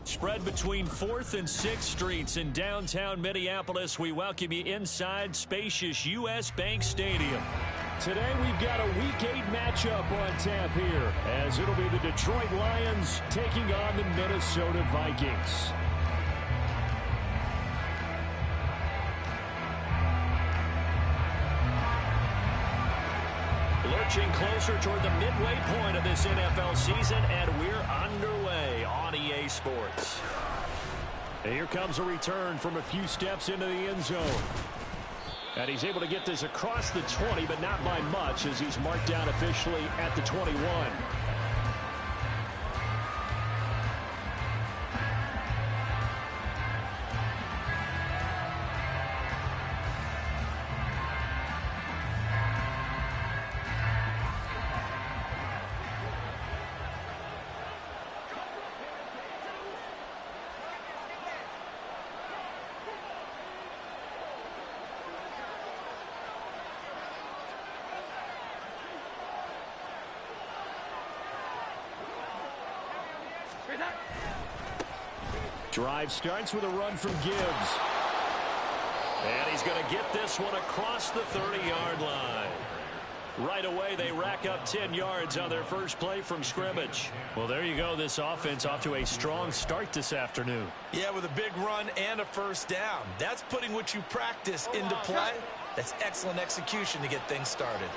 Spread between 4th and 6th Streets in downtown Minneapolis. We welcome you inside spacious U.S. Bank Stadium. Today we've got a Week 8 matchup on tap here, as it'll be the Detroit Lions taking on the Minnesota Vikings. Lurching closer toward the midway point of this NFL season, and we're underway on EA Sports. And here comes a return from a few steps into the end zone. And he's able to get this across the 20, but not by much, as he's marked down officially at the 21. Drive starts with a run from Gibbs. And he's going to get this one across the 30-yard line. Right away, they rack up 10 yards on their first play from scrimmage. Well, there you go. This offense off to a strong start this afternoon. Yeah, with a big run and a first down. That's putting what you practice into play. That's excellent execution to get things started.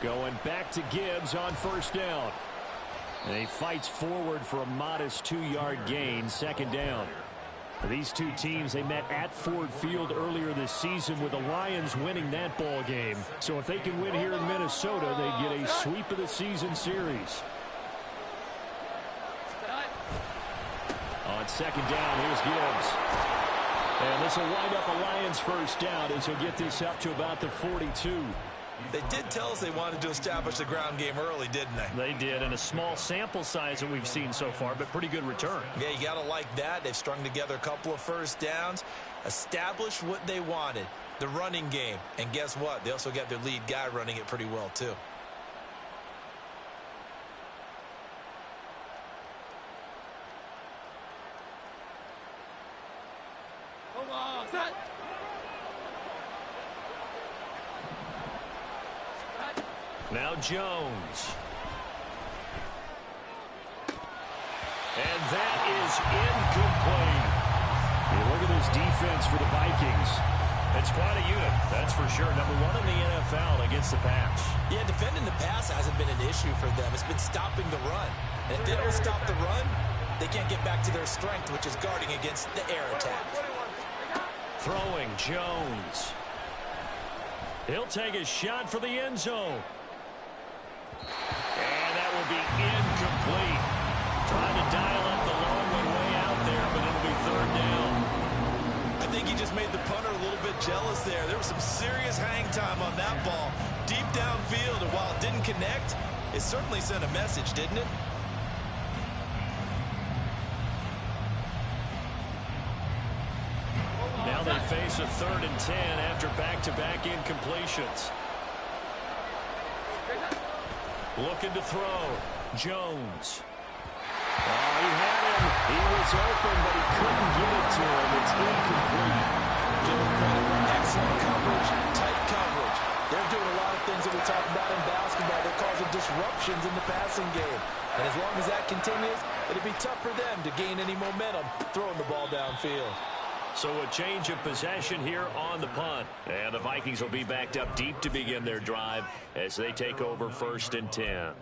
Going back to Gibbs on first down. And he fights forward for a modest 2-yard gain, second down. These two teams, they met at Ford Field earlier this season with the Lions winning that ball game. So if they can win here in Minnesota, they get a sweep of the season series. On second down, here's Gibbs. And this will wind up a Lions first down as he'll get this up to about the 42. They did tell us they wanted to establish the ground game early, didn't they? They did, and a small sample size that we've seen so far, but pretty good return. Yeah, you got to like that. They've strung together a couple of first downs, established what they wanted, the running game. And guess what? They also got their lead guy running it pretty well, too. Come on, set. Now Jones. And that is incomplete. You look at this defense for the Vikings. It's quite a unit, that's for sure. Number 1 in the NFL against the pass. Yeah, defending the pass hasn't been an issue for them. It's been stopping the run. And if they don't stop the run, they can't get back to their strength, which is guarding against the air attack. Throwing Jones. He'll take a shot for the end zone. And that will be incomplete. Trying to dial up the long one way out there, but it'll be third down. I think he just made the punter a little bit jealous there. There was some serious hang time on that ball. Deep downfield, and while it didn't connect, it certainly sent a message, didn't it? Now they face a 3rd and 10 after back-to-back incompletions. Looking to throw. Jones. Oh, he had him. He was open, but he couldn't get it to him. It's incomplete. Give him credit for excellent coverage, tight coverage. They're doing a lot of things that we talk about in basketball. They're causing disruptions in the passing game. And as long as that continues, it'll be tough for them to gain any momentum throwing the ball downfield. So a change of possession here on the punt. And the Vikings will be backed up deep to begin their drive as they take over 1st and 10.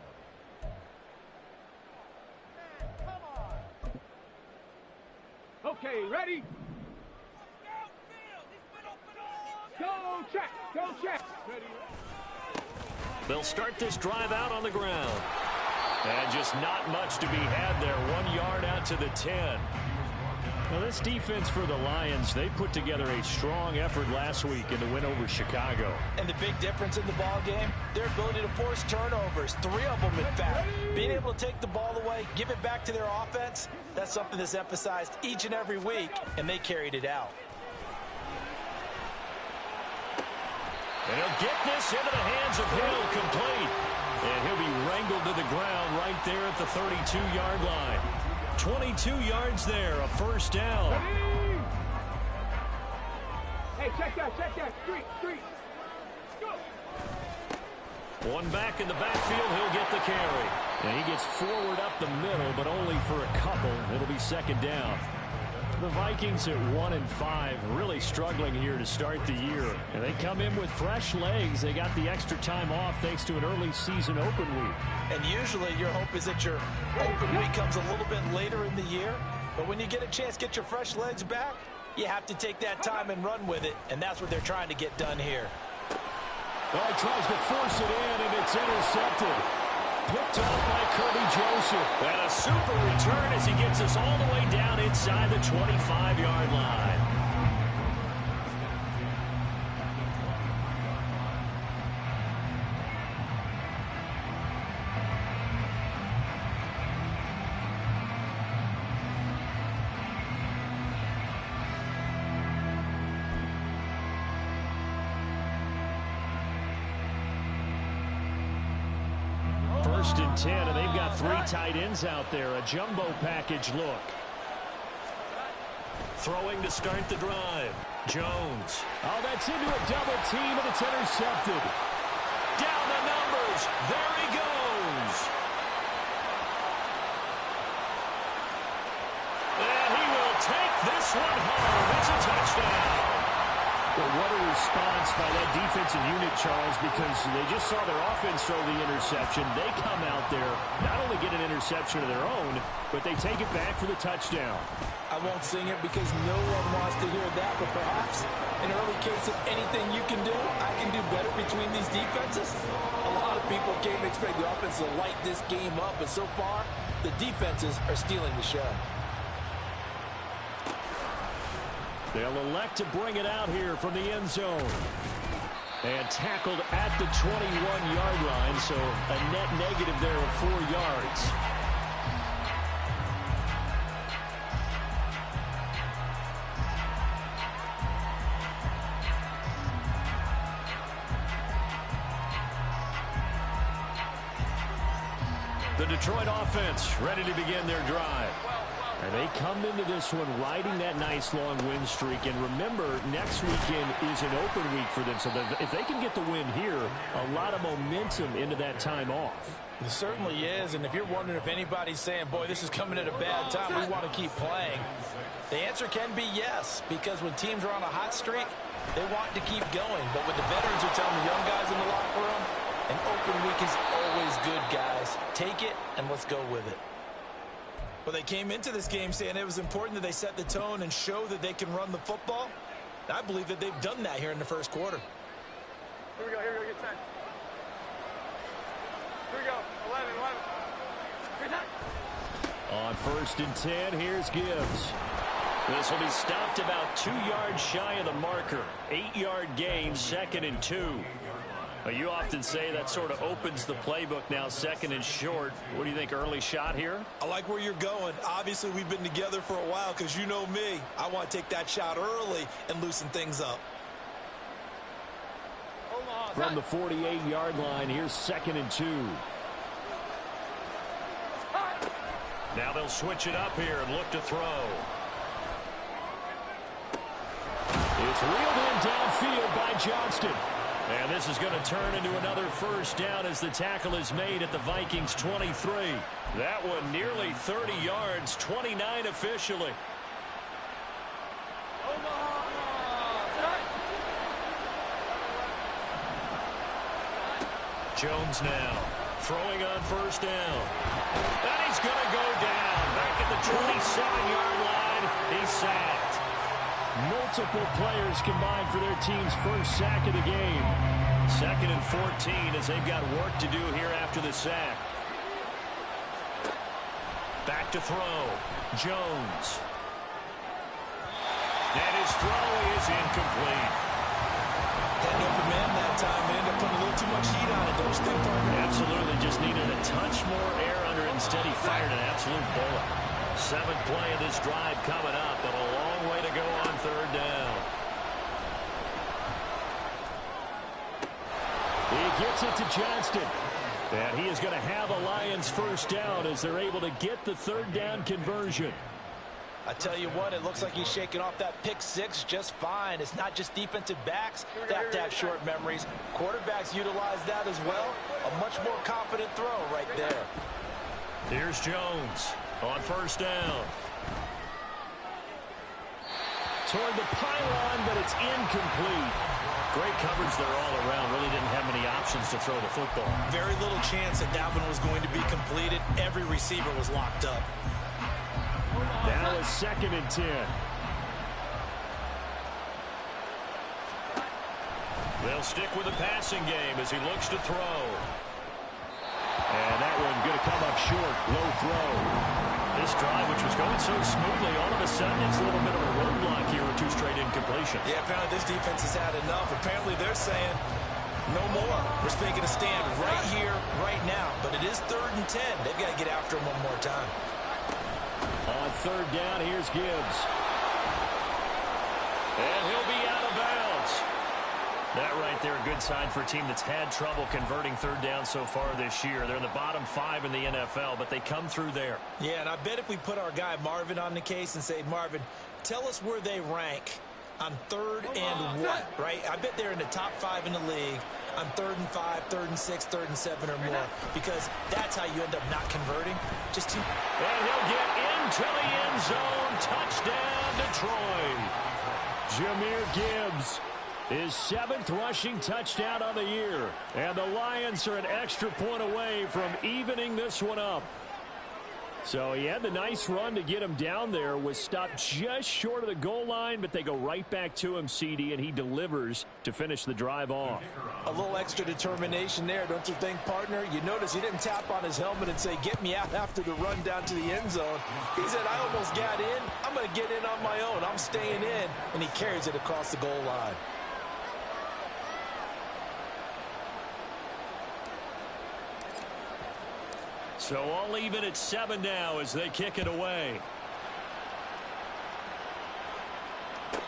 Okay, ready? Go check, go check. Ready. They'll start this drive out on the ground. And just not much to be had there. 1 yard out to the 10. Well, this defense for the Lions, they put together a strong effort last week in the win over Chicago. And the big difference in the ball game, their ability to force turnovers, 3 of them in fact. Being able to take the ball away, give it back to their offense, that's something that's emphasized each and every week, and they carried it out. And he'll get this into the hands of Hill, complete. And he'll be wrangled tackled to the ground right there at the 32-yard line. 22 yards there, a first down. Hey, check that. Street. Go. One back in the backfield, he'll get the carry. And he gets forward up the middle, but only for a couple. It'll be second down. The Vikings at 1-5, really struggling here to start the year. And they come in with fresh legs. They got the extra time off thanks to an early season open week. And usually your hope is that your open week comes a little bit later in the year. But when you get a chance to get your fresh legs back, you have to take that time and run with it. And that's what they're trying to get done here. Well, he tries to force it in, and it's intercepted. Picked up by Kirby Joseph. And a super return as he gets us all the way down inside the 25-yard line. First and 10, and they've got 3 tight ends out there. A jumbo package look. Throwing to start the drive. Jones. Oh, that's into a double team, and it's intercepted. Down the numbers. There he goes. And he will take this one home. It's a touchdown. Well, what a response by that defensive unit, Charles, because they just saw their offense throw the interception. They come out there, not only get an interception of their own, but they take it back for the touchdown. I won't sing it because no one wants to hear that, but perhaps an early case of anything you can do, I can do better between these defenses. A lot of people came to expect the offense to light this game up, but so far, the defenses are stealing the show. They'll elect to bring it out here from the end zone. And tackled at the 21-yard line, so a net negative there of 4 yards. The Detroit offense ready to begin their drive. And they come into this one riding that nice long win streak. And remember, next weekend is an open week for them. So if they can get the win here, a lot of momentum into that time off. It certainly is. And if you're wondering if anybody's saying, boy, this is coming at a bad time, we want to keep playing, the answer can be yes. Because when teams are on a hot streak, they want to keep going. But what the veterans are telling the young guys in the locker room, an open week is always good, guys. Take it and let's go with it. Well, they came into this game saying it was important that they set the tone and show that they can run the football. And I believe that they've done that here in the first quarter. Here we go, get 10. Here we go, 11. Good time. On first and 10, here's Gibbs. This will be stopped about 2 yards shy of the marker. 8-yard gain, 2nd and 2. Well, you often say that sort of opens the playbook now, 2nd and short. What do you think, early shot here? I like where you're going. Obviously, we've been together for a while because you know me. I want to take that shot early and loosen things up. From the 48-yard line, here's 2nd and 2. Now they'll switch it up here and look to throw. It's reeled in downfield by Johnston. And this is going to turn into another first down as the tackle is made at the Vikings 23. That one nearly 30 yards, 29 officially. Jones now throwing on first down. And he's going to go down. Back at the 27-yard line, he's sacked. Multiple players combined for their team's first sack of the game. 2nd and 14 as they've got work to do here after the sack. Back to throw. Jones. And his throw is incomplete. Had an open man that time. They ended up putting a little too much heat on it, don't you think, partner? Absolutely. Just needed a touch more air under it. Instead, he fired an absolute bullet. 7th play of this drive coming up, but a long way to go on 3rd down. He gets it to Johnston. And he is going to have a Lions first down as they're able to get the third down conversion. I tell you what, it looks like he's shaking off that pick six just fine. It's not just defensive backs that have to have short memories. Quarterbacks utilize that as well. A much more confident throw right there. Here's Jones on first down. Toward the pylon, but it's incomplete. Great coverage there all around. Really didn't have many options to throw the football. Very little chance that that one was going to be completed. Every receiver was locked up. Now it's 2nd and 10. They'll stick with the passing game as he looks to throw. And that one going to come up short. Low throw. This drive, which was going so smoothly, all of a sudden it's a little bit of a roadblock here with 2 straight incompletions. Yeah, apparently this defense has had enough. Apparently they're saying no more. We're making a stand right here, right now. But it is 3rd and 10. They've got to get after him one more time. On 3rd down, here's Gibbs. And he'll be out of bounds. That right there, a good sign for a team that's had trouble converting 3rd down so far this year. They're in the bottom 5 in the NFL, but they come through there. Yeah, and I bet if we put our guy Marvin on the case and say, Marvin, tell us where they rank on 3rd and what, right? I bet they're in the top 5 in the league on 3rd and 5, 3rd and 6, 3rd and 7 or more, because that's how you end up not converting. Just too. And he'll get into the end zone. Touchdown, Detroit. Jahmyr Gibbs, his 7th rushing touchdown on the year. And the Lions are an extra point away from evening this one up. So he had the nice run to get him down there, was stopped just short of the goal line, but they go right back to him, CD, and he delivers to finish the drive off. A little extra determination there, don't you think, partner? You notice he didn't tap on his helmet and say, get me out after the run down to the end zone. He said, I almost got in. I'm going to get in on my own. I'm staying in. And he carries it across the goal line. So all even at 7 now as they kick it away.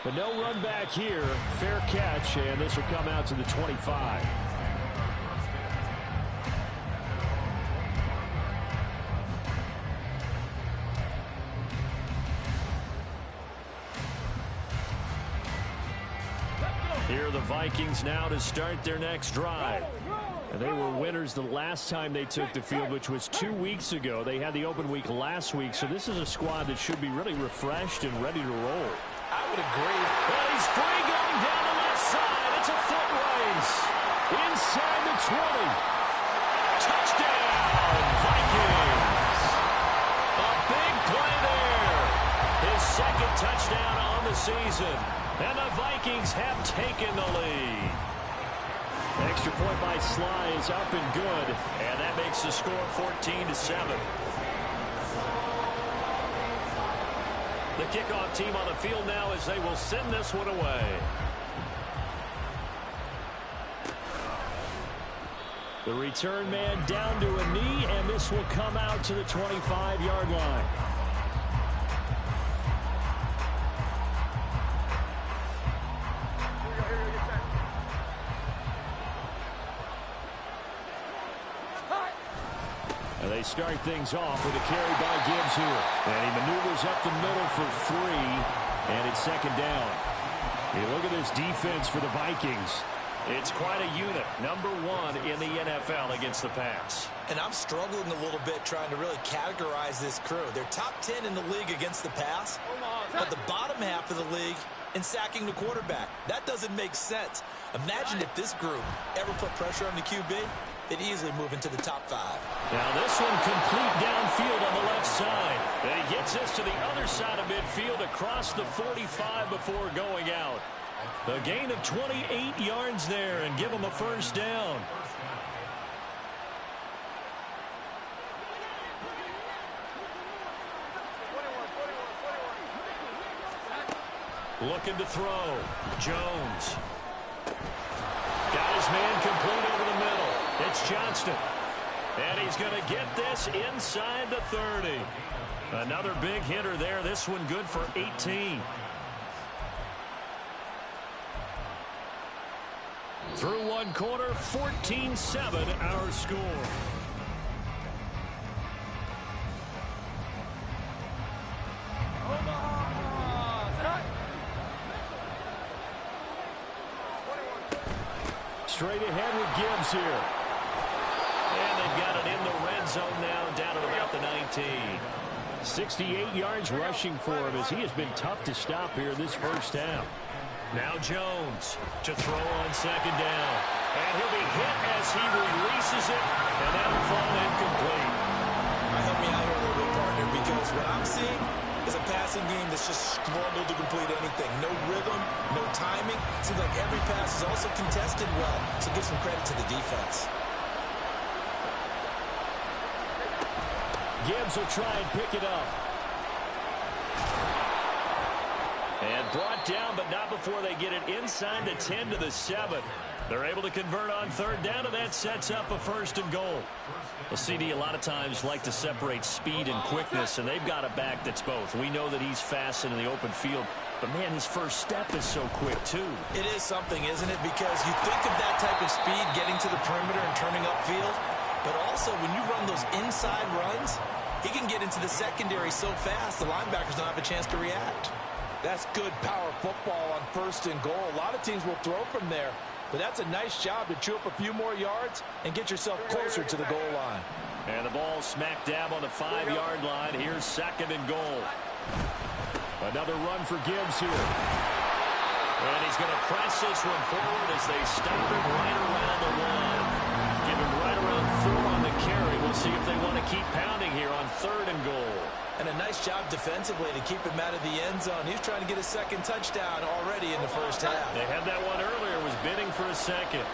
But no run back here. Fair catch, and this will come out to the 25. Here are the Vikings now to start their next drive. And they were winners the last time they took the field, which was 2 weeks ago. They had the open week last week, so this is a squad that should be really refreshed and ready to roll. I would agree. Well, he's free going down the left side. It's a foot race. Inside the 20. Touchdown, Vikings. A big play there. His 2nd touchdown on the season. And the Vikings have taken the lead. Extra point by Sly is up and good, and that makes the score 14-7. The kickoff team on the field now as they will send this one away. The return man down to a knee, and this will come out to the 25-yard line. And they start things off with a carry by Gibbs here. And he maneuvers up the middle for 3, and it's 2nd down. Hey, look at this defense for the Vikings. It's quite a unit. Number 1 in the NFL against the pass. And I'm struggling a little bit trying to really categorize this crew. They're top 10 in the league against the pass, but the bottom half of the league in sacking the quarterback. That doesn't make sense. Imagine if this group ever put pressure on the QB. They'd easily move into the top 5. Now this one complete downfield on the left side. And he gets this to the other side of midfield across the 45 before going out. A gain of 28 yards there and give him a first down. Looking to throw. Jones. Got his man complete over the middle. It's Johnston. And he's going to get this inside the 30. Another big hitter there. This one good for 18. Through one quarter, 14-7 our score. Straight ahead with Gibbs here. And they've got it in the red zone now, down at about the 19. 68 yards rushing for him as he has been tough to stop here this first half. Now Jones to throw on second down. And he'll be hit as he releases it, and that'll fall incomplete. Help me out here a little bit, partner, because what I'm seeing is a passing game that's just struggled to complete anything. No rhythm, no timing. Seems like every pass is also contested well, so give some credit to the defense. Gibbs will try and pick it up. And brought down, but not before they get it inside the 10 to the 7. They're able to convert on third down, and that sets up a 1st and goal. Well, CD a lot of times like to separate speed and quickness, and they've got a back that's both. We know that he's fast in the open field, but, man, his first step is so quick, too. It is something, isn't it? Because you think of that type of speed getting to the perimeter and turning upfield, but also when you run those inside runs, he can get into the secondary so fast the linebackers don't have a chance to react. That's good power football on 1st and goal. A lot of teams will throw from there, but that's a nice job to chew up a few more yards and get yourself closer to the goal line. And the ball smack dab on the 5-yard line. Here's 2nd and goal. Another run for Gibbs here. And he's going to press this one forward as they stop him right around the 1. Give him right around 4 on the carry. We'll see if they want to keep pounding here on 3rd and goal. And a nice job defensively to keep him out of the end zone. He's trying to get a 2nd touchdown already in the first half. They had that one earlier, was bidding for a 2nd.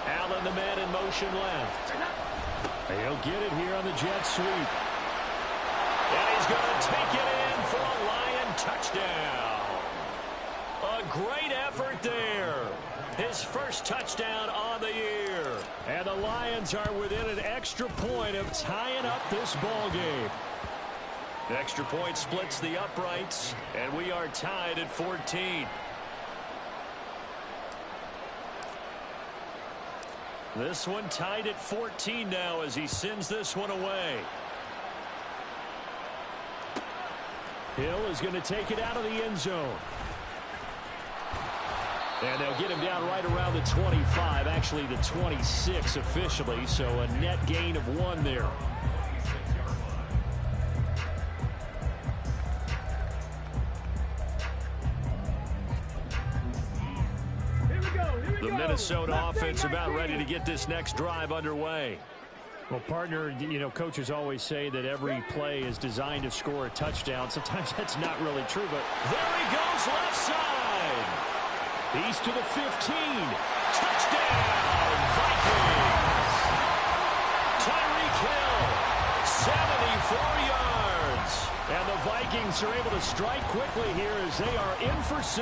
Allen, the man in motion left. He'll get it here on the jet sweep. And he's going to take it in for a Lion touchdown. A great effort there. His first touchdown on the year. And the Lions are within an extra point of tying up this ball game. The extra point splits the uprights, and we are tied at 14. This one tied at 14 now as he sends this one away. Hill is going to take it out of the end zone. And they'll get him down right around the 25, actually the 26 officially, so a net gain of 1 there. The Minnesota offense about ready to get this next drive underway. Well, partner, you know, coaches always say that every play is designed to score a touchdown. Sometimes that's not really true, but there he goes left side. He's to the 15. Touchdown, Vikings. Tyreek Hill, 74 yards. And the Vikings are able to strike quickly here as they are in for 6.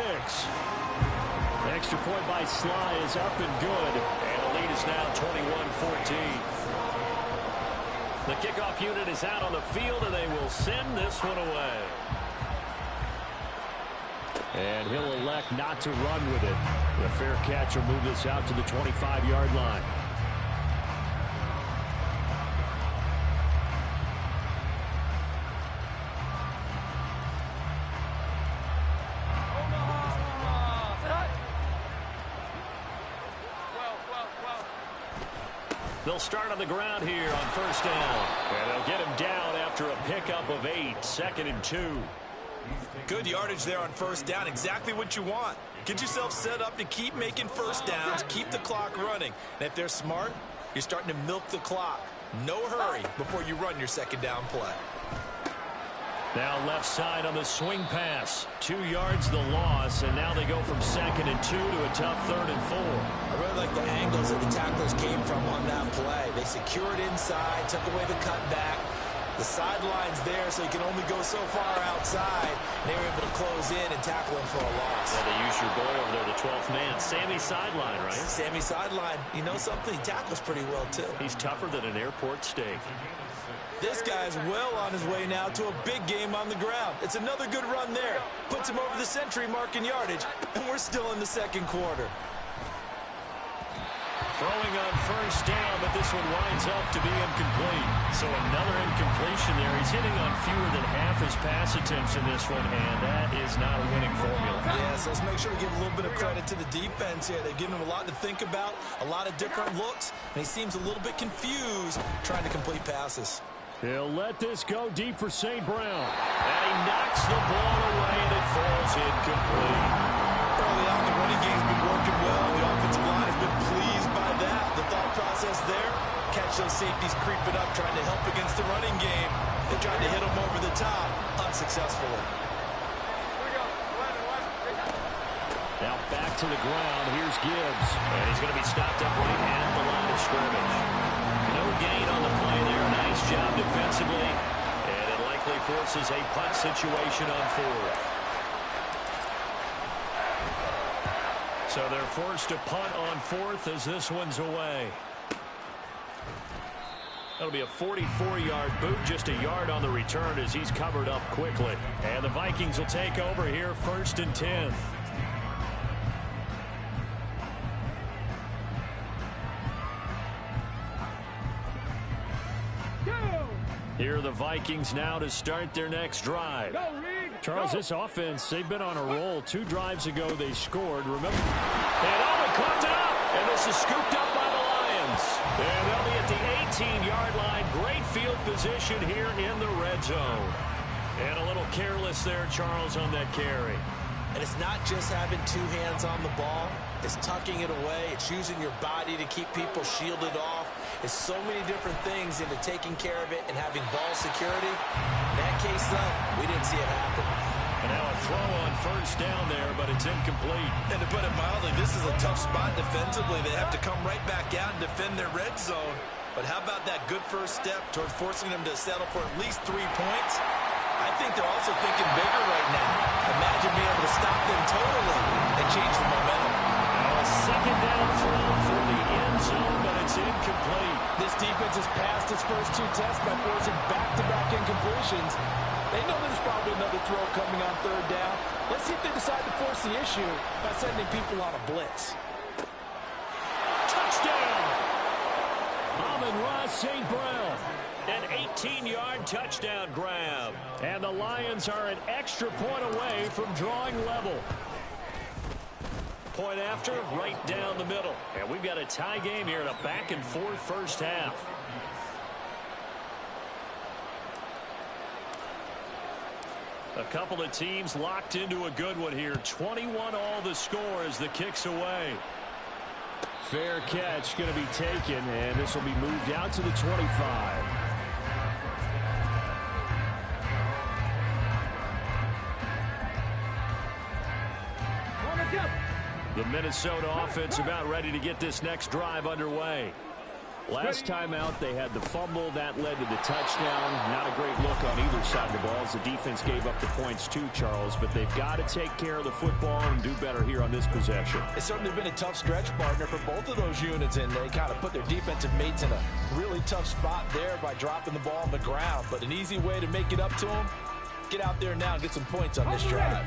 The extra point by Sly is up and good. And the lead is now 21-14. The kickoff unit is out on the field, and they will send this one away. And he'll elect not to run with it. The fair catch will move this out to the 25-yard line. They'll start on the ground here on 1st down. And they'll get him down after a pickup of 8, 2nd and 2. Good yardage there on 1st down. Exactly what you want. Get yourself set up to keep making 1st downs, keep the clock running. And if they're smart, you're starting to milk the clock. No hurry before you run your 2nd down play. Now left side on the swing pass. 2 yards the loss, and now they go from 2nd and 2 to a tough 3rd and 4. I really like the angles that the tacklers came from on that play. They secured inside, took away the cutback. The sideline's there, so you can only go so far outside. They were able to close in and tackle him for a loss. Yeah, they used your boy over there, the 12th man. Sammy Sideline, right? Sammy Sideline. You know something? He tackles pretty well, too. He's tougher than an airport steak. This guy's well on his way now to a big game on the ground. It's another good run there. Puts him over the century mark in yardage, and we're still in the second quarter. Throwing on first down, but this one winds up to be incomplete. So another incompletion there. He's hitting on fewer than half his pass attempts in this one, and that is not a winning formula. Yeah, so let's make sure we give a little bit of credit to the defense here. They've given him a lot to think about, a lot of different looks, and he seems a little bit confused trying to complete passes. He'll let this go deep for St. Brown. And he knocks the ball away, and it falls incomplete. Early on, the running game's been working well. The offensive line has been pleased by that. The thought process there, catch those safeties creeping up, trying to help against the running game. They tried to hit them over the top, unsuccessfully. Now back to the ground. Here's Gibbs. And he's going to be stopped up right at the line of scrimmage. No gain on the play there. Nice job defensively. And it likely forces a punt situation on fourth. So they're forced to punt on fourth as this one's away. That'll be a 44-yard boot, just a yard on the return as he's covered up quickly. And the Vikings will take over here, 1st and 10. Here are the Vikings now to start their next drive. Charles, this offense, they've been on a roll. 2 drives ago, they scored. Remember? And Allen caught it up. And this is scooped up by the Lions. And they'll be at the 18-yard line. Great field position here in the red zone. And a little careless there, Charles, on that carry. And it's not just having 2 hands on the ball. It's tucking it away. It's using your body to keep people shielded off. It's so many different things into taking care of it and having ball security. In that case, though, we didn't see it happen. And now a throw on first down there, but it's incomplete. And to put it mildly, this is a tough spot defensively. They have to come right back out and defend their red zone. But how about that good first step toward forcing them to settle for at least 3 points? I think they're also thinking bigger right now. Imagine being able to stop them totally and change the momentum. Now a second down throw for the end zone, but it's incomplete. This defense has passed its first 2 tests by forcing back-to-back incompletions. They know there's probably another throw coming on 3rd down. Let's see if they decide to force the issue by sending people on a blitz. Touchdown! Amon-Ra St. Brown. An 18-yard touchdown grab. And the Lions are an extra point away from drawing level. Point after, right down the middle. And we've got a tie game here in a back-and-forth first half. A couple of teams locked into a good one here. 21 all the score as the kick's away. Fair catch going to be taken, and this will be moved out to the 25. The Minnesota offense about ready to get this next drive underway. Last time out, they had the fumble. That led to the touchdown. Not a great look on either side of the ball as the defense gave up the points too, Charles. But they've got to take care of the football and do better here on this possession. It's certainly been a tough stretch, partner, for both of those units, and they kind of put their defensive mates in a really tough spot there by dropping the ball on the ground. But an easy way to make it up to them, get out there now and get some points on this drive.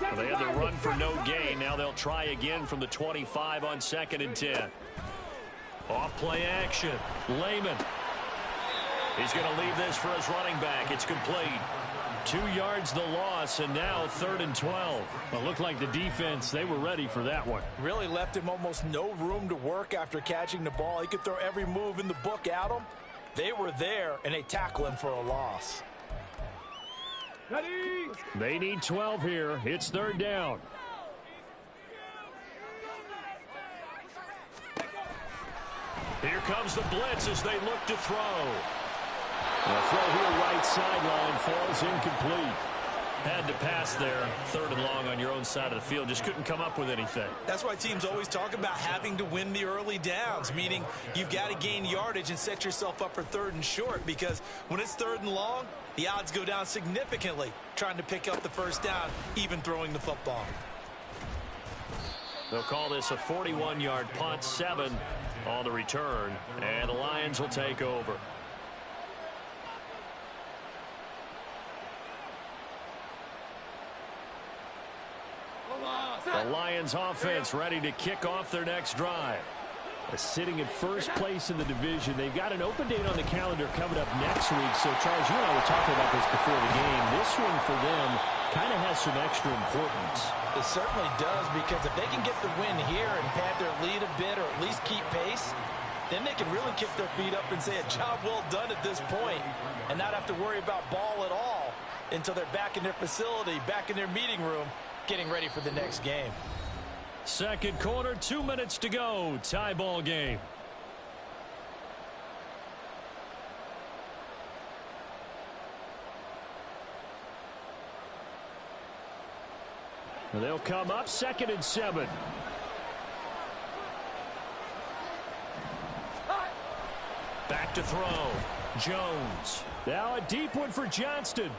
Well, they had the run for no gain. Now they'll try again from the 25 on 2nd and 10. Off play action. Lehman. He's going to leave this for his running back. It's complete. 2 yards the loss, and now 3rd and 12. Well, it looked like the defense, they were ready for that one. Really left him almost no room to work after catching the ball. He could throw every move in the book at him. They were there, and they tackle him for a loss. Ready? They need 12 here. It's 3rd down. Here comes the blitz as they look to throw. The throw here right sideline falls incomplete. Had to pass there. 3rd and long on your own side of the field. Just couldn't come up with anything. That's why teams always talk about having to win the early downs, meaning you've got to gain yardage and set yourself up for 3rd and short, because when it's 3rd and long, the odds go down significantly trying to pick up the first down, even throwing the football. They'll call this a 41-yard punt, 7 on the return, and the Lions will take over. The Lions offense ready to kick off their next drive. Sitting at first place in the division. They've got an open date on the calendar coming up next week. So, Charles, you and I were talking about this before the game. This one for them kind of has some extra importance. It certainly does, because if they can get the win here and pad their lead a bit, or at least keep pace, then they can really kick their feet up and say a job well done at this point, and not have to worry about ball at all until they're back in their facility, back in their meeting room, getting ready for the next game. Second quarter, 2 minutes to go. Tie ball game. They'll come up 2nd and 7. Back to throw. Jones. Now a deep one for Johnston.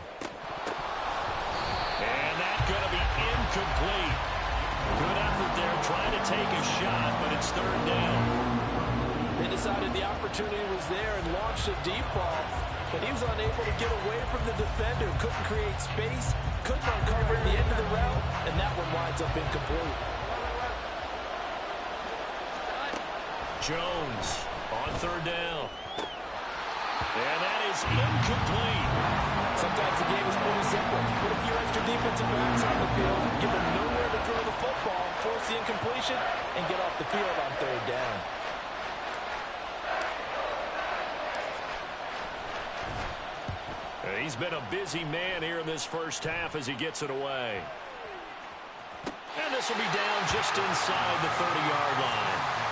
And that's going to be incomplete. Good effort there trying to take a shot, but it's 3rd down. They decided the opportunity was there and launched a deep ball, but he was unable to get away from the defender. Couldn't create space, couldn't uncover at the end of the route, and that one winds up incomplete. Jones on 3rd down. And that is incomplete. Sometimes the game is pretty simple. Put a few extra defensive backs on the field, give them nowhere to throw the football, force the incompletion, and get off the field on 3rd down. He's been a busy man here in this first half as he gets it away. And this will be down just inside the 30-yard line.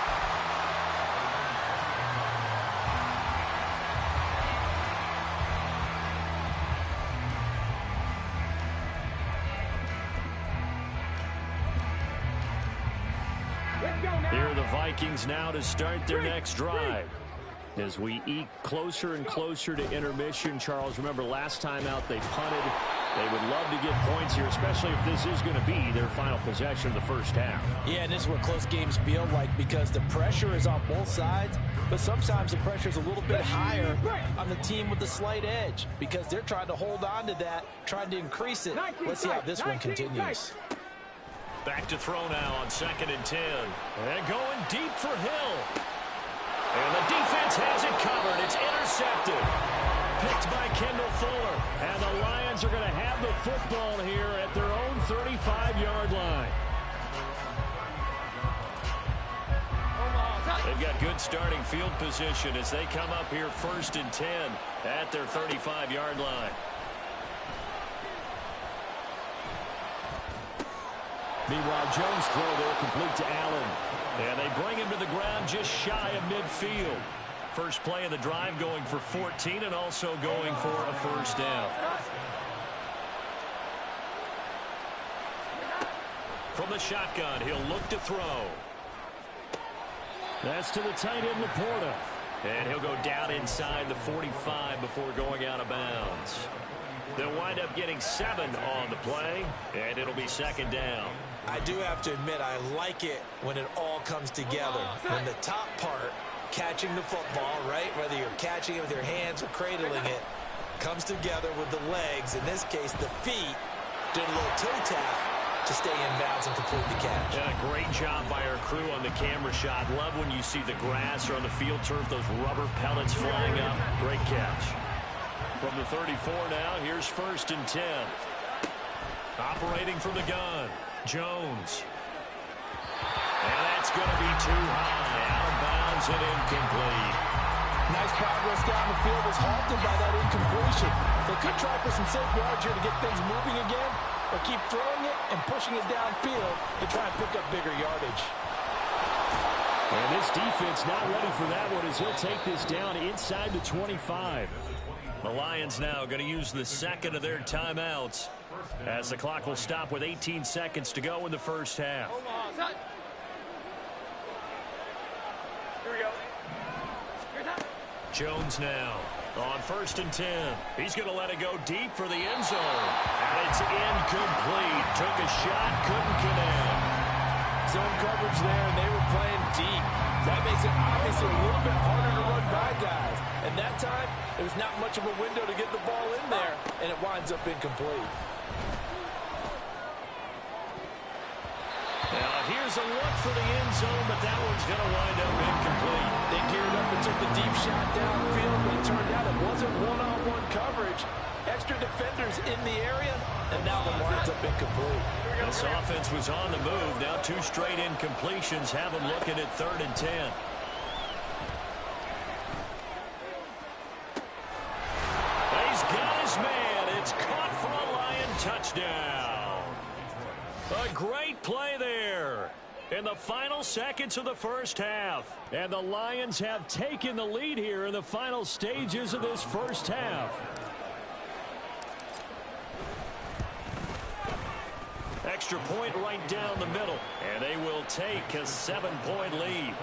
Here are the Vikings now to start their next drive. As we eke closer and closer to intermission, Charles, remember last time out they punted. They would love to get points here, especially if this is going to be their final possession of the first half. Yeah, and this is what close games feel like, because the pressure is on both sides, but sometimes the pressure is a little bit higher on the team with the slight edge, because they're trying to hold on to that, trying to increase it. Let's see how this one continues. Back to throw now on 2nd and 10. And going deep for Hill. And the defense has it covered. It's intercepted. Picked by Kendall Fuller. And the Lions are going to have the football here at their own 35-yard line. They've got good starting field position as they come up here 1st and 10 at their 35-yard line. Meanwhile, Jones' throw there complete to Allen. And they bring him to the ground just shy of midfield. First play of the drive going for 14 and also going for a first down. From the shotgun, he'll look to throw. That's to the tight end, Laporta. And he'll go down inside the 45 before going out of bounds. They'll wind up getting 7 on the play, and it'll be 2nd down. I do have to admit, I like it when it all comes together. When the top part, catching the football, right, whether you're catching it with your hands or cradling it, comes together with the legs, in this case the feet, doing a little toe tap to stay in bounds and complete the catch. Yeah, great job by our crew on the camera shot. Love when you see the grass or on the field turf, those rubber pellets flying up. Great catch. From the 34 now, here's 1st and 10. Operating from the gun, Jones. And that's going to be too high. Out of bounds and incomplete. Nice progress down the field, was halted by that incompletion. They could try for some safe yards here to get things moving again, or keep throwing it and pushing it downfield to try and pick up bigger yardage. And this defense not ready for that one as he'll take this down inside the 25. The Lions now going to use the 2nd of their timeouts as the clock will stop with 18 seconds to go in the first half. Here we go. Jones now on 1st and 10. He's going to let it go deep for the end zone. And it's incomplete. Took a shot, couldn't connect. Zone coverage there, and they were playing deep. That makes it obviously a little bit harder to run by guys. And that time, there was not much of a window to get the ball in there, and it winds up incomplete. Here's a look for the end zone, but that one's going to wind up incomplete. They geared up and took the deep shot downfield, but it turned out it wasn't one-on-one coverage. Extra defenders in the area, and that one winds up incomplete. This offense was on the move. Now 2 straight incompletions have them looking at 3rd and 10. He's got his man. It's caught for a Lion touchdown. A great play there in the final seconds of the first half. And the Lions have taken the lead here in the final stages of this first half. Extra point right down the middle, and they will take a 7-point lead.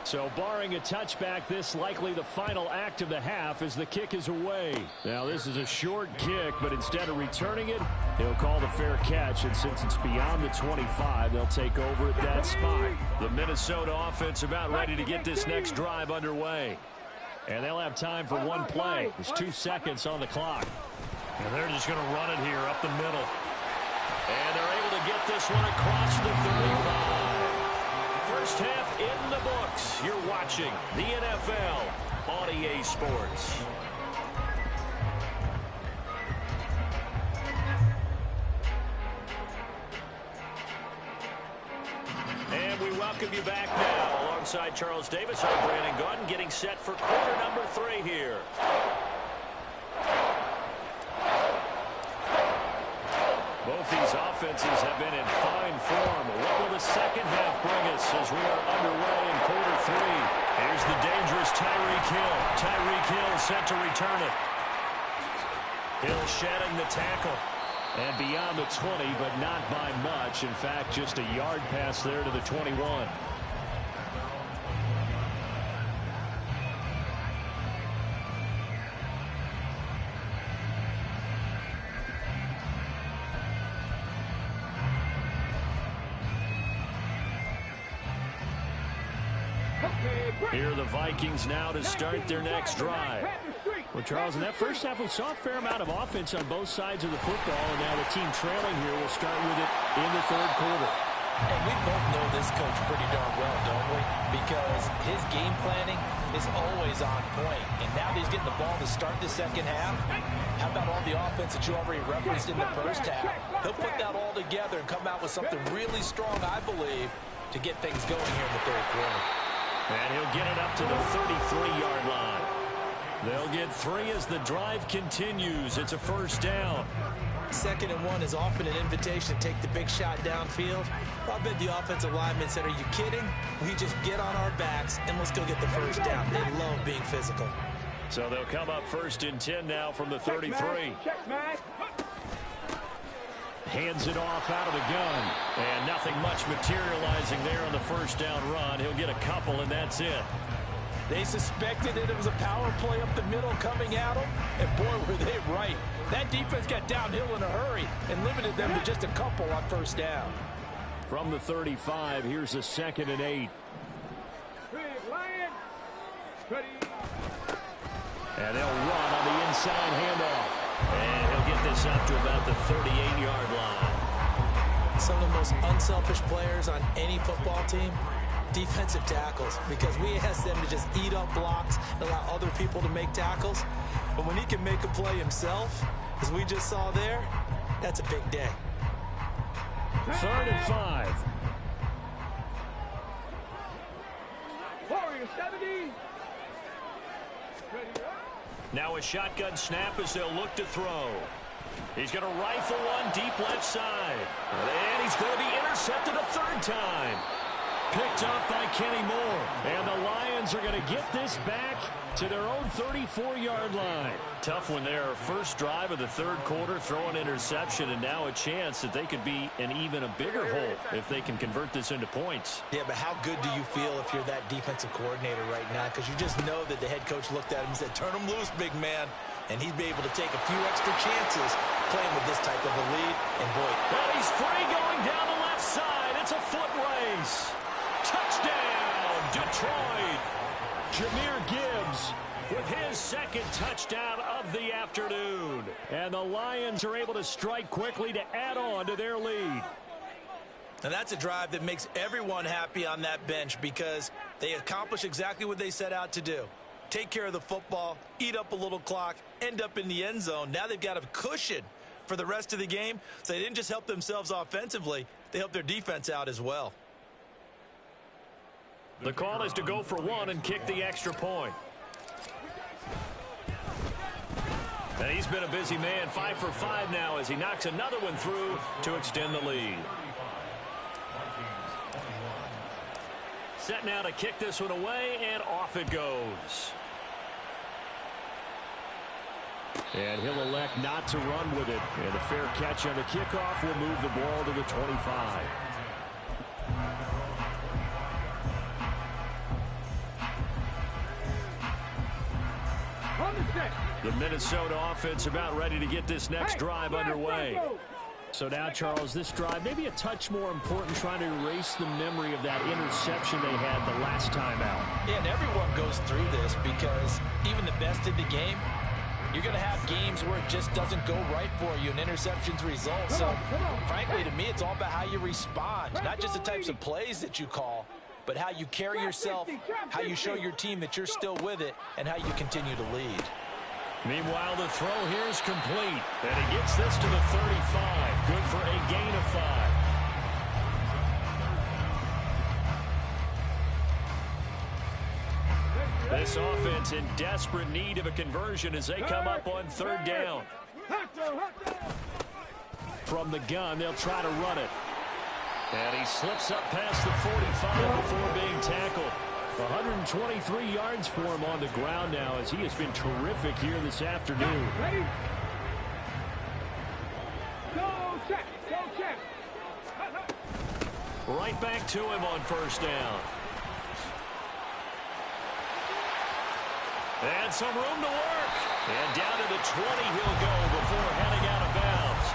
So barring a touchback, this likely the final act of the half as the kick is away. Now this is a short kick, but instead of returning it, he'll call the fair catch, and since it's beyond the 25, they'll take over at that spot. The Minnesota offense about ready to get this next drive underway. And they'll have time for one play. There's 2 seconds on the clock. And they're just going to run it here up the middle. And they're able to get this one across the 35. First half in the books. You're watching the NFL on EA Sports. And we welcome you back now. Alongside Charles Davis, I'm Brandon Gaudin, getting set for quarter number 3 here. Both these offenses have been in fine form. What will the second half bring us as we are underway in quarter 3? Here's the dangerous Tyreek Hill. Tyreek Hill set to return it. Hill shedding the tackle. And beyond the 20, but not by much. In fact, just a yard pass there to the 21. Here are the Vikings now to start their next drive. Well, Charles, in that first half, we saw a fair amount of offense on both sides of the football, and now the team trailing here will start with it in the 3rd quarter. And we both know this coach pretty darn well, don't we? Because his game planning is always on point. And now that he's getting the ball to start the second half, how about all the offense that you already referenced in the first half? He'll put that all together and come out with something really strong, I believe, to get things going here in the 3rd quarter. And he'll get it up to the 33-yard line. They'll get 3 as the drive continues. It's a first down. 2nd and 1 is often an invitation to take the big shot downfield. I bet the offensive lineman said, are you kidding? We just get on our backs and let's go get the first down. They love being physical. So they'll come up 1st and 10 now from the 33. Hands it off out of the gun. And nothing much materializing there on the first down run. He'll get a couple, and that's it. They suspected it was a power play up the middle coming at them, and boy, were they right. That defense got downhill in a hurry and limited them to just a couple on first down. From the 35, here's a 2nd and 8. And they'll run on the inside handoff. And he'll get this up to about the 38-yard line. Some of the most unselfish players on any football team, defensive tackles, because we ask them to just eat up blocks and allow other people to make tackles. But when he can make a play himself, as we just saw there, that's a big day. 3rd and 5. Warrior 70. Now a shotgun snap as they'll look to throw. He's going to rifle one deep left side. And he's going to be intercepted a 3rd time. Picked up by Kenny Moore. And the Lions are going to get this back to their own 34-yard line. Tough one there. First drive of the 3rd quarter, throw an interception, and now a chance that they could be in even a bigger hole if they can convert this into points. Yeah, but how good do you feel if you're that defensive coordinator right now? Because you just know that the head coach looked at him and said, turn him loose, big man. And he'd be able to take a few extra chances playing with this type of a lead. And boy, and he's free going down the left side. It's a foot race. Touchdown, Detroit. Jahmyr Gibbs with his second touchdown of the afternoon. And the Lions are able to strike quickly to add on to their lead. And that's a drive that makes everyone happy on that bench because they accomplish exactly what they set out to do. Take care of the football, eat up a little clock, end up in the end zone. Now they've got a cushion for the rest of the game. So they didn't just help themselves offensively, they helped their defense out as well. The call is to go for one and kick the extra point. And he's been a busy man, 5 for 5 now as he knocks another one through to extend the lead. Set now to kick this one away, and off it goes. And he'll elect not to run with it. And a fair catch on the kickoff will move the ball to the 25. The Minnesota offense about ready to get this next drive underway. So now, Charles, this drive maybe a touch more important, trying to erase the memory of that interception they had the last time out. Yeah, and everyone goes through this because even the best in the game, you're going to have games where it just doesn't go right for you, and interceptions result. So, frankly, to me, it's all about how you respond, not just the types of plays that you call, but how you carry yourself, how you show your team that you're still with it, and how you continue to lead. Meanwhile, the throw here is complete, and he gets this to the 35. Good for a gain of 5. This offense in desperate need of a conversion as they come up on 3rd down. From the gun, they'll try to run it. And he slips up past the 45 before being tackled. 123 yards for him on the ground now as he has been terrific here this afternoon. Ready? Go check. Right back to him on 1st down. And some room to work. And down to the 20 he'll go before heading out of bounds.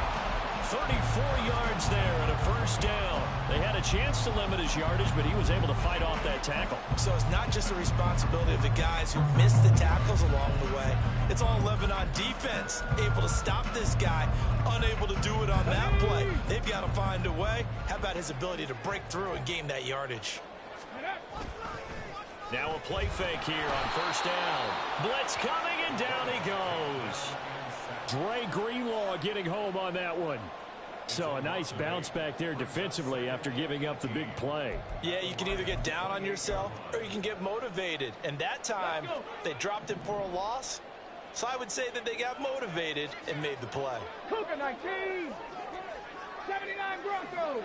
34 yards there and a 1st down. They had a chance to limit his yardage, but he was able to fight off that tackle. So it's not just the responsibility of the guys who missed the tackles along the way. It's all Lebanon defense, able to stop this guy, unable to do it on that play. They've got to find a way. How about his ability to break through and gain that yardage? Now a play fake here on 1st down. Blitz coming, and down he goes. Dre Greenlaw getting home on that one. So a nice bounce back there defensively after giving up the big play. Yeah, you can either get down on yourself or you can get motivated. And that time, they dropped him for a loss. So I would say that they got motivated and made the play. Cougar 19. 79 Broncos.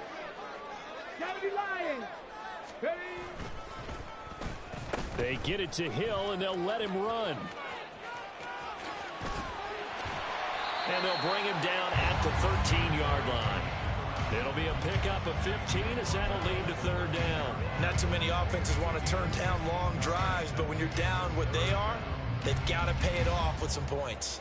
70 Lions. Ready? They get it to Hill, and they'll let him run. And they'll bring him down at the 13-yard line. It'll be a pickup of 15 as that'll lead to 3rd down. Not too many offenses want to turn down long drives, but when you're down what they are, they've got to pay it off with some points.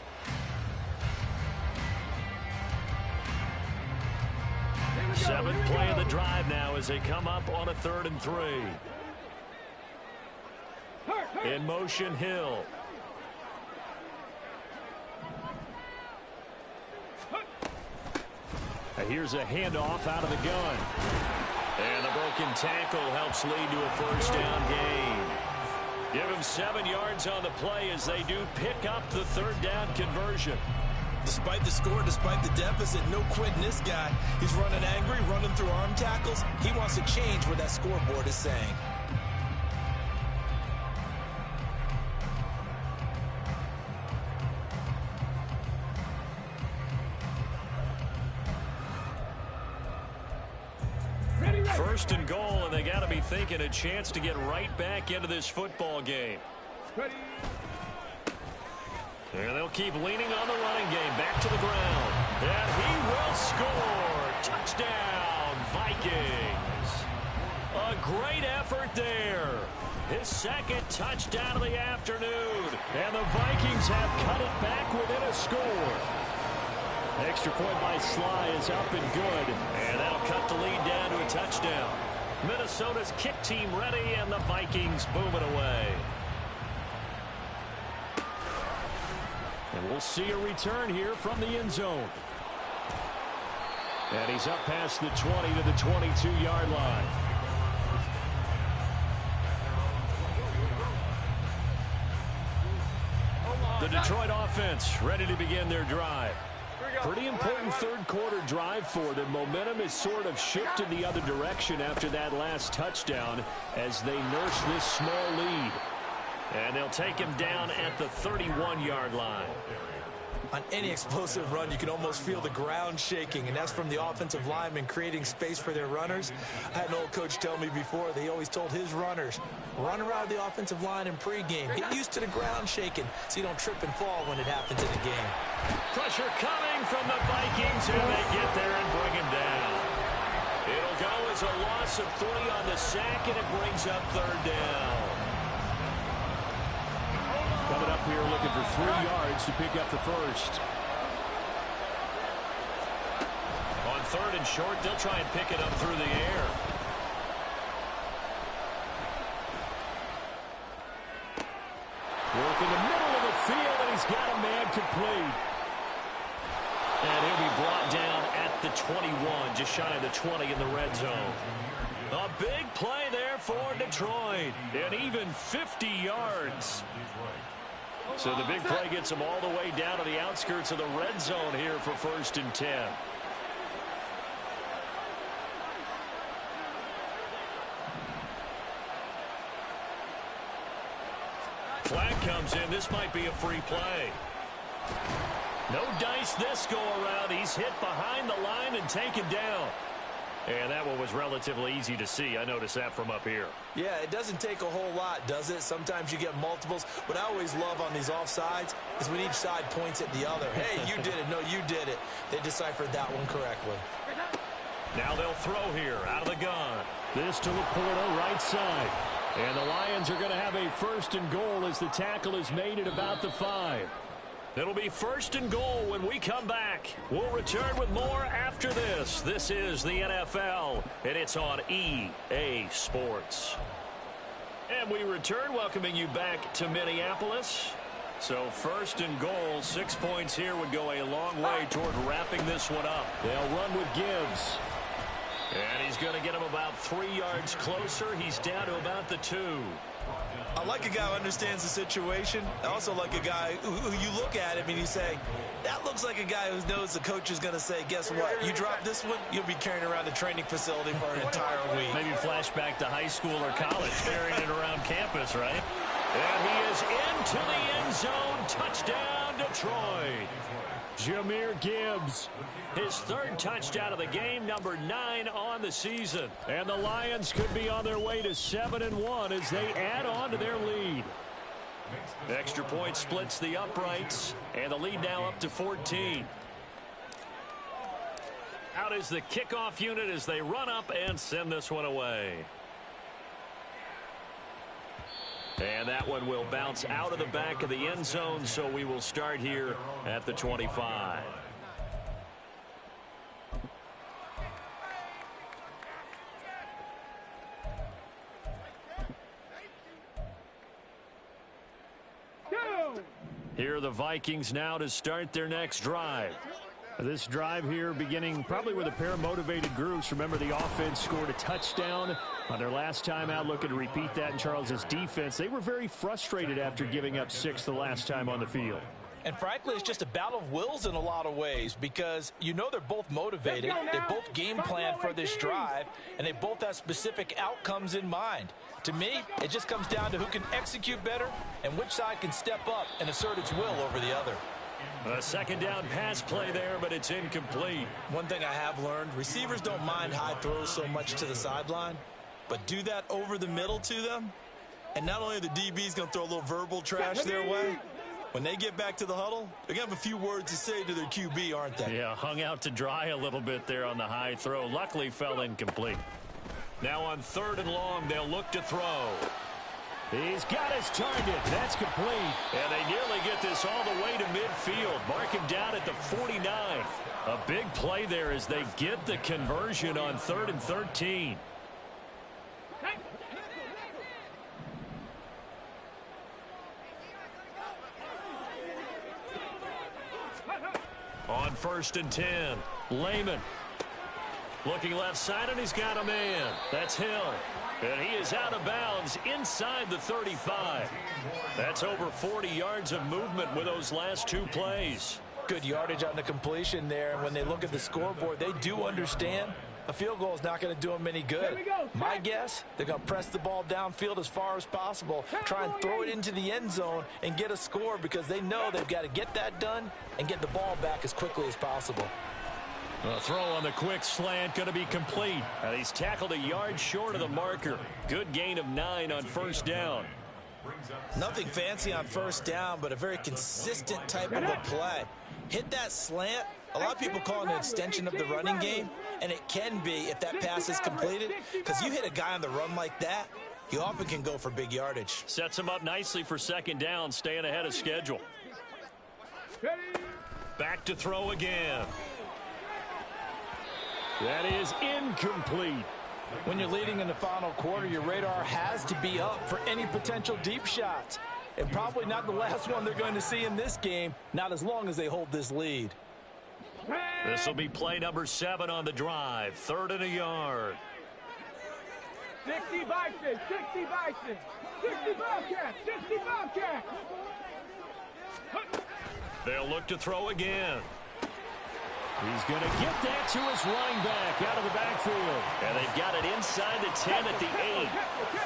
Seventh play of the drive now as they come up on a 3rd and 3. In motion, Hill. Here's a handoff out of the gun. And the broken tackle helps lead to a 1st down gain. Give him 7 yards on the play as they do pick up the 3rd down conversion. Despite the score, despite the deficit, no quitting this guy. He's running angry, running through arm tackles. He wants to change what that scoreboard is saying. First and goal, and they got to be thinking a chance to get right back into this football game. Ready? And they'll keep leaning on the running game. Back to the ground. And he will score. Touchdown, Vikings. A great effort there. His 2nd touchdown of the afternoon. And the Vikings have cut it back within a score. Extra point by Sly is up and good. And that'll cut the lead down to a touchdown. Minnesota's kick team ready, and the Vikings boom it away. And we'll see a return here from the end zone. And he's up past the 20 to the 22-yard line. The Detroit offense ready to begin their drive. Pretty important third-quarter drive for them. Momentum has sort of shifted the other direction after that last touchdown as they nurse this small lead. And they'll take him down at the 31-yard line. On any explosive run, you can almost feel the ground shaking, and that's from the offensive linemen creating space for their runners. I had an old coach tell me before, they always told his runners, run around the offensive line in pregame. Get used to the ground shaking so you don't trip and fall when it happens in the game. Pressure coming from the Vikings, and they get there and bring him down. It'll go as a loss of 3 on the sack, and it brings up third down. Coming up here looking for 3 yards to pick up the first. On third and short, they'll try and pick it up through the air. Work in the middle of the field, and he's got a man complete. And he'll be brought down at the 21, just shy of the 20 in the red zone. A big play there for Detroit, and even 50 yards. So the big play gets them all the way down to the outskirts of the red zone here for 1st and 10. Flag comes in. This might be a free play. No dice this go around. He's hit behind the line and taken down. And that one was relatively easy to see. I noticed that from up here. Yeah, it doesn't take a whole lot, does it? Sometimes you get multiples. What I always love on these offsides is when each side points at the other. Hey, you did it. No, you did it. They deciphered that one correctly. Now they'll throw here out of the gun. This to Laporta, right side. And the Lions are going to have a 1st and goal as the tackle is made at about the 5. It'll be 1st and goal when we come back. We'll return with more after this. This is the NFL, and it's on EA Sports. And we return, welcoming you back to Minneapolis. So 1st and goal, 6 points here would go a long way toward wrapping this one up. They'll run with Gibbs. And he's going to get him about 3 yards closer. He's down to about the 2. I like a guy who understands the situation. I also like a guy who you look at him and you say, that looks like a guy who knows the coach is going to say, guess what? You drop this one, you'll be carrying around the training facility for an entire week. Maybe flashback to high school or college, carrying it around campus, right? And he is into the end zone. Touchdown, Detroit. Jahmyr Gibbs, his 3rd touchdown of the game, number 9 on the season. And the Lions could be on their way to 7-1 as they add on to their lead. Extra point splits the uprights, and the lead now up to 14. Out is the kickoff unit as they run up and send this one away. And that one will bounce out of the back of the end zone, so we will start here at the 25. Here are the Vikings now to start their next drive. This drive here beginning probably with a pair of motivated groups. Remember, the offense scored a touchdown on their last time out. Looking to repeat that in Charles's defense. They were very frustrated after giving up 6 the last time on the field. And frankly, it's just a battle of wills in a lot of ways because you know they're both motivated. They both game plan for this drive, and they both have specific outcomes in mind. To me, it just comes down to who can execute better and which side can step up and assert its will over the other. A 2nd down pass play there, but it's incomplete. One thing I have learned, receivers don't mind high throws so much to the sideline, but do that over the middle to them, and not only are the DBs going to throw a little verbal trash their way, when they get back to the huddle, they're going to have a few words to say to their QB, aren't they? Yeah, hung out to dry a little bit there on the high throw. Luckily fell incomplete. Now on 3rd and long, they'll look to throw. He's got his target. That's complete. And they nearly get this all the way to midfield. Mark him down at the 49. A big play there as they get the conversion on 3rd and 13. On 1st and 10, Lehman. Looking left side, and he's got a man. That's Hill. And he is out of bounds inside the 35. That's over 40 yards of movement with those last 2 plays. Good yardage on the completion there. And when they look at the scoreboard, they do understand a field goal is not going to do them any good. My guess, they're going to press the ball downfield as far as possible, try and throw it into the end zone and get a score because they know they've got to get that done and get the ball back as quickly as possible. The throw on the quick slant going to be complete. And he's tackled a yard short of the marker. Good gain of 9 on 1st down. Nothing fancy on 1st down, but a very consistent type of a play. Hit that slant. A lot of people call it an extension of the running game, and it can be if that pass is completed, because you hit a guy on the run like that, you often can go for big yardage. Sets him up nicely for 2nd down, staying ahead of schedule. Back to throw again. That is incomplete. When you're leading in the final quarter, your radar has to be up for any potential deep shots. And probably not the last one they're going to see in this game, not as long as they hold this lead. This will be play number 7 on the drive. 3rd and a yard. 60 Vikings, 60 Vikings, 60 Bobcats, 60 Bobcats. They'll look to throw again. He's going to get that to his running back out of the backfield. And they've got it inside the 10 at the 8.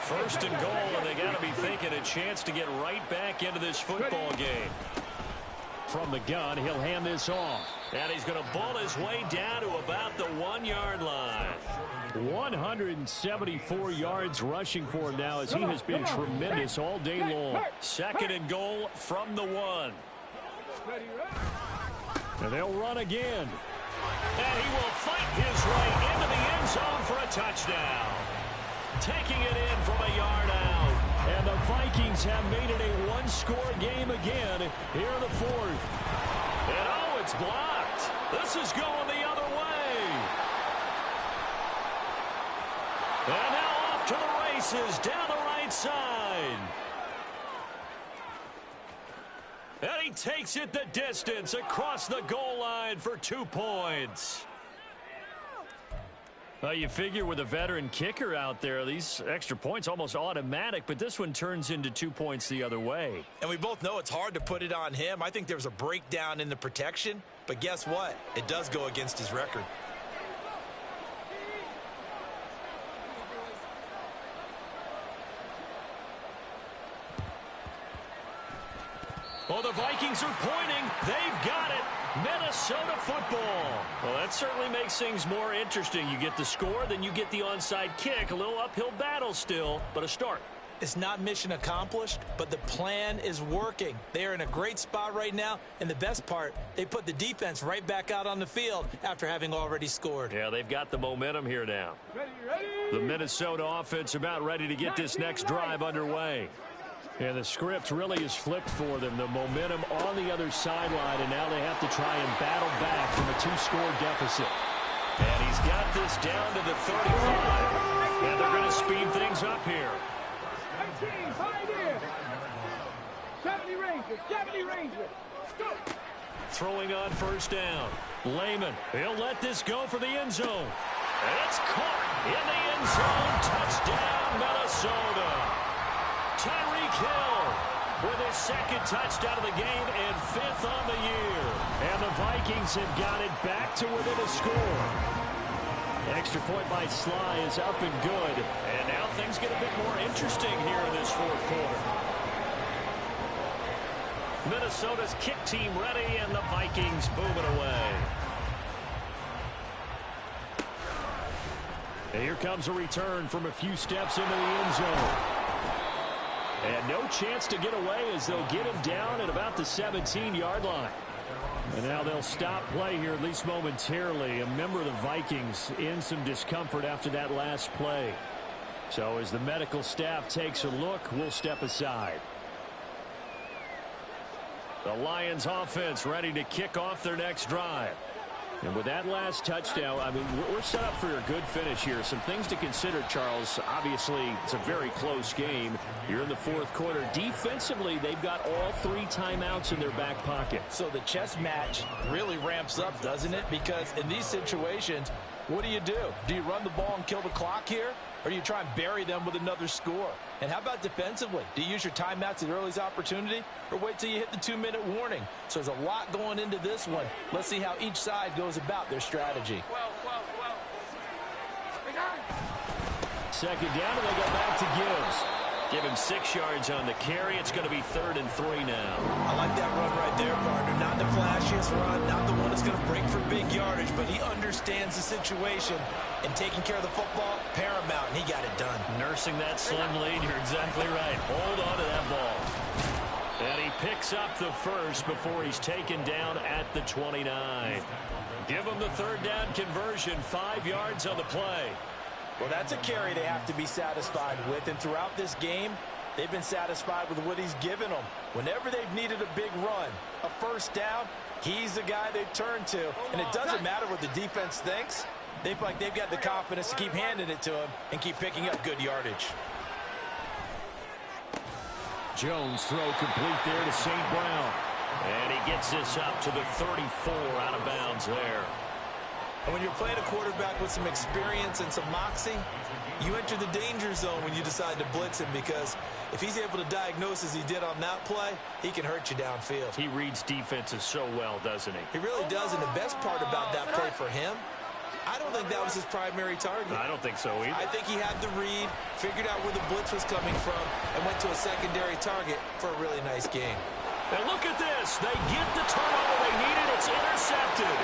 1st and goal, and they got to be thinking a chance to get right back into this football game. From the gun, he'll hand this off. And he's going to bull his way down to about the 1-yard line. 174 yards rushing for him now as he has been tremendous all day long. 2nd and goal from the 1. And they'll run again. And he will fight his way into the end zone for a touchdown. Taking it in from a yard out. And the Vikings have made it a 1-score game again here in the 4th. And oh, it's blocked. This is going the other way. And now off to the races down the right side. And he takes it the distance across the goal line for 2 points. Well, you figure with a veteran kicker out there, these extra points almost automatic, but this one turns into 2 points the other way. And we both know it's hard to put it on him. I think there's a breakdown in the protection, but guess what? It does go against his record. Well, the Vikings are pointing. They've got it. Minnesota football. Well, that certainly makes things more interesting. You get the score, then you get the onside kick. A little uphill battle still, but a start. It's not mission accomplished, but the plan is working. They are in a great spot right now, and the best part, they put the defense right back out on the field after having already scored. Yeah, they've got the momentum here now. The Minnesota offense about ready to get this next drive underway. And the script really is flipped for them. The momentum on the other sideline, and now they have to try and battle back from a 2-score deficit. And he's got this down to the 35. And they're going to speed things up here. 18, Pioneer. 70 Rangers, 70 Rangers. Go. Throwing on 1st down. Lehman, he'll let this go for the end zone. And it's caught in the end zone. Touchdown, Minnesota. Tyreek Hill with his 2nd touchdown of the game and 5th on the year. And the Vikings have got it back to within a score. Extra point by Sly is up and good. And now things get a bit more interesting here in this 4th quarter. Minnesota's kick team ready, and the Vikings booming away. And here comes a return from a few steps into the end zone. And no chance to get away as they'll get him down at about the 17-yard line. And now they'll stop play here, at least momentarily. A member of the Vikings in some discomfort after that last play. So as the medical staff takes a look, we'll step aside. The Lions offense ready to kick off their next drive. And with that last touchdown, I mean, we're set up for a good finish here. Some things to consider, Charles. Obviously, it's a very close game. You're in the fourth quarter. Defensively, they've got all 3 timeouts in their back pocket. So the chess match really ramps up, doesn't it? Because in these situations, what do? Do you run the ball and kill the clock here? Or do you try and bury them with another score? And how about defensively? Do you use your timeouts at earliest opportunity or wait till you hit the 2-minute warning? So there's a lot going into this one. Let's see how each side goes about their strategy. Second down, and they go back to Gibbs. Give him 6 yards on the carry. It's going to be 3rd and 3 now. I like that run right there, partner. Not the flashiest run, not the one that's going to break for big yardage, but he understands the situation, and taking care of the football, paramount, and he got it done. Nursing that slim lead, you're exactly right. Hold on to that ball. And he picks up the first before he's taken down at the 29. Give him the 3rd down conversion, 5 yards on the play. Well, that's a carry they have to be satisfied with, and throughout this game, they've been satisfied with what he's given them. Whenever they've needed a big run, a first down, he's the guy they've turned to, and it doesn't matter what the defense thinks. They feel like they've got the confidence to keep handing it to him and keep picking up good yardage. Jones throw complete there to St. Brown, and he gets this up to the 34 out of bounds there. And when you're playing a quarterback with some experience and some moxie, you enter the danger zone when you decide to blitz him, because if he's able to diagnose as he did on that play, he can hurt you downfield. He reads defenses so well, doesn't he? He really does, and the best part about that play for him, I don't think that was his primary target. I don't think so either. I think he had the read, figured out where the blitz was coming from, and went to a secondary target for a really nice game. And look at this. They get the turnover they needed. It's intercepted.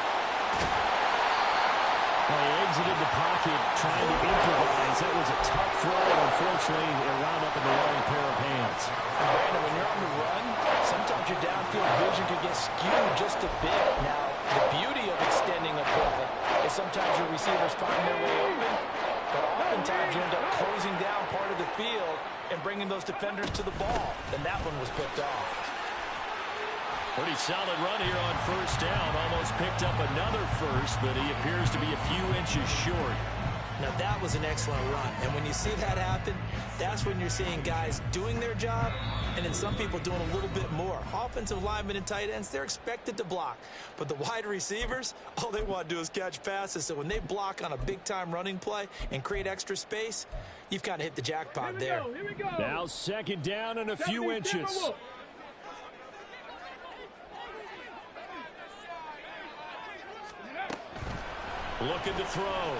Well, he exited the pocket trying to improvise. That was a tough throw. Unfortunately, it wound up in the wrong pair of hands. And Brandon, when you're on the run, sometimes your downfield vision can get skewed just a bit. Now, the beauty of extending a play is sometimes your receivers find their way open, but oftentimes you end up closing down part of the field and bringing those defenders to the ball. And that one was picked off. Pretty solid run here on first down. Almost picked up another first, but he appears to be a few inches short. Now, that was an excellent run. And when you see that happen, that's when you're seeing guys doing their job and then some people doing a little bit more. Offensive linemen and tight ends, they're expected to block. But the wide receivers, all they want to do is catch passes. So when they block on a big-time running play and create extra space, you've kind of hit the jackpot there. Here we go. Now 2nd down and a few inches. Looking to throw.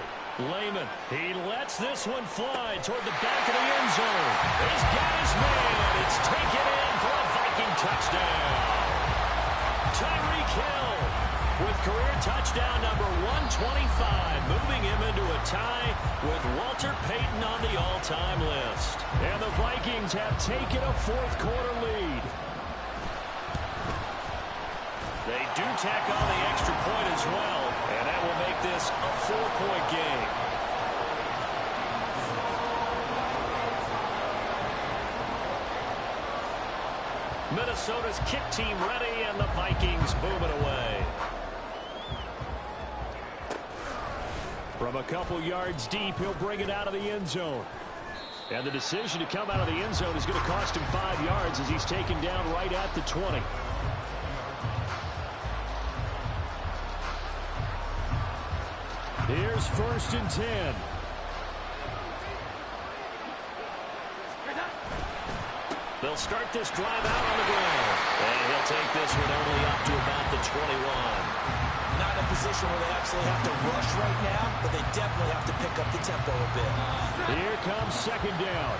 Lehman, he lets this one fly toward the back of the end zone. He's got his man. It's taken in for a Viking touchdown. Tyreek Hill with career touchdown number 125, moving him into a tie with Walter Payton on the all-time list. And the Vikings have taken a fourth-quarter lead. They do tack on the extra point as well, and that will make this a 4-point game. Minnesota's kick team ready, and the Vikings boom it away. From a couple yards deep, he'll bring it out of the end zone. And the decision to come out of the end zone is going to cost him 5 yards as he's taken down right at the 20. Here's 1st and 10. They'll start this drive out on the ground. And he'll take this one only up to about the 21. Not in a position where they absolutely have to rush right now, but they definitely have to pick up the tempo a bit. Here comes 2nd down.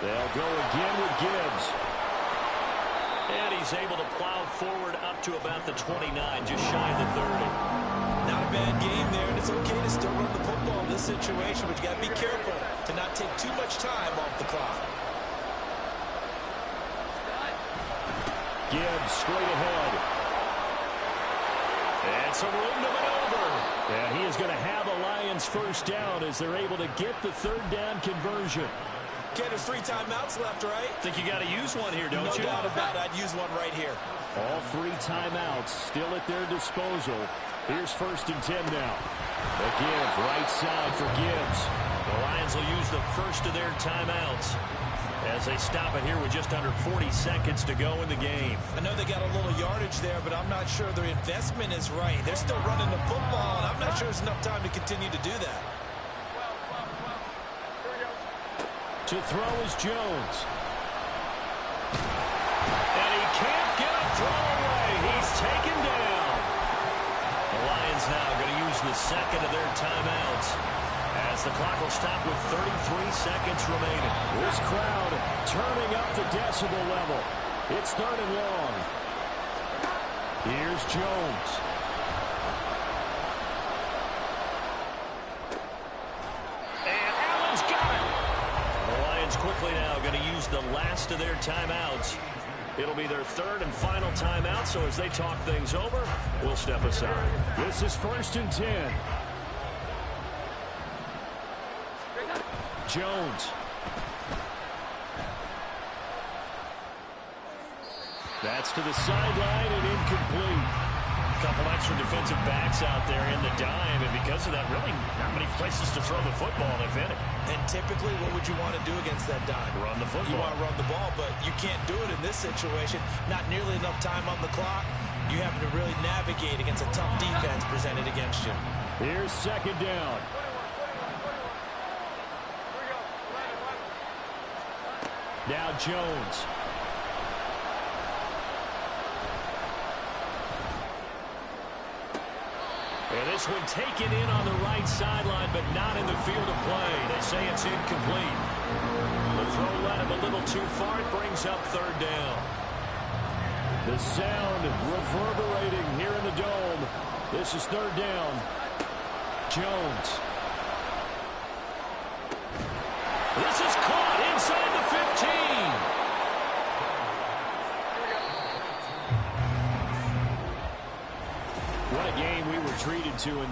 They'll go again with Gibbs. And he's able to plow forward up to about the 29, just shy of the 30. Not a bad game there, and it's okay to still run the football in this situation, but you got to be careful to not take too much time off the clock. Gibbs straight ahead. And some room to maneuver. And he is going to have a Lions first down as they're able to get the 3rd down conversion. Okay, there's 3 timeouts left, right? Think you got to use one here, don't you? No doubt about it. I'd use one right here. All 3 timeouts still at their disposal. Here's 1st and 10 now. The give, right side for Gibbs. The Lions will use the first of their timeouts as they stop it here with just under 40 seconds to go in the game. I know they got a little yardage there, but I'm not sure their investment is right. They're still running the football, and I'm not sure there's enough time to continue to do that. To throw is Jones. And he can't get a throw away. He's taken down. The Lions now going to use the second of their timeouts as the clock will stop with 33 seconds remaining. This crowd turning up the decibel level. It's 3rd and long. Here's Jones. And Allen's got it. The Lions quickly now going to use the last of their timeouts. It'll be their 3rd and final timeout, so as they talk things over, we'll step aside. This is 1st and 10. Jones. That's to the sideline and incomplete. A couple extra defensive backs out there in the dime, and because of that, really not many places to throw the football, if any. And typically, what would you want to do against that dime? Run the football. You want to run the ball, but you can't do it in this situation. Not nearly enough time on the clock. You have to really navigate against a tough defense presented against you. Here's 2nd down. Now Jones. And this one taken in on the right sideline, but not in the field of play. They say it's incomplete. The throw led him a little too far. It brings up 3rd down. The sound reverberating here in the dome. This is 3rd down. Jones. This is caught inside the 15. What a game we were treated to in this.